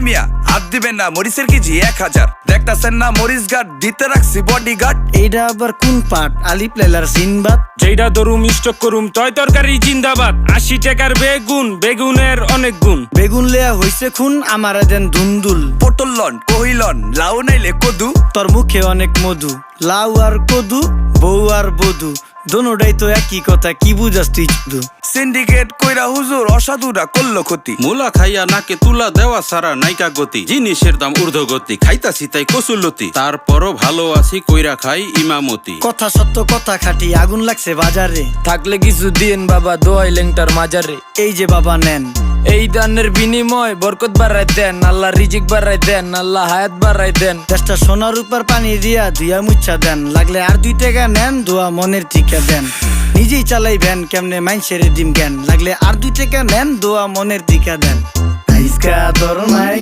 মিয়া হাত দিবেন না, মরিচের কেজি 1000। দেখতাছেন না মরিচ গার্ড দিতে রাখছি বডিগার্ড। এইটা আবার কোন পাট? আলিফ লাইলার সিনবাদ। যেইটা ধরুম স্টক করুম তয় তরকারি জিন্দাবাদ। 80 টাকার বেগুন, বেগুনের অনেক গুণ। বেগুন লেয়া হইছে খুন, আমারে দেন ধুন্দুল। পটল লন কহিলন, লাউ নাইলে কদু। তোর মুখে অনেক মধু, লাউ আর কদু, বউ আর বধু, দোনোটাই তো একই কথা, কি বুঝাস তুই শুধু? সিন্ডিকেট কইরা হুজুর অসাধুরা করলো ক্ষতি। মুলা খাইয়া নাকে তুলা দেওয়া সারা নাইকা গতি। জিনিসের দাম ঊর্ধ্বগতি, খাইতাছি তাই কসুলতি। তারপরও ভালো আছি কইরা খাই ইমামতি। কথা সত্য কথা খাঁটি, আগুন লাগছে বাজারে। থাকলে কিছু দিন বাবা, দোয়াই লেংটার মাজারে। এই যে বাবা নেন, এই দানের বিনিময় বরকত বাড়াই দেন, আল্লাহ রিজিক বাড়াই দেন, আল্লাহ হায়াত বাড়াই দেন। দেশটা সোনার উপর পানি দিয়া ধুইয়া মুচ্ছা দেন। লাগলে আর 2 টাকা নেন, দোয়া মনের টিকা দেন। নিজেই চালাই ভ্যান, কেমনে মাইনসেরে দিম জ্ঞান। লাগলে আর 2 টাকা নেন, দোয়া মনের টিকা দেন। আইসকা তোর নাই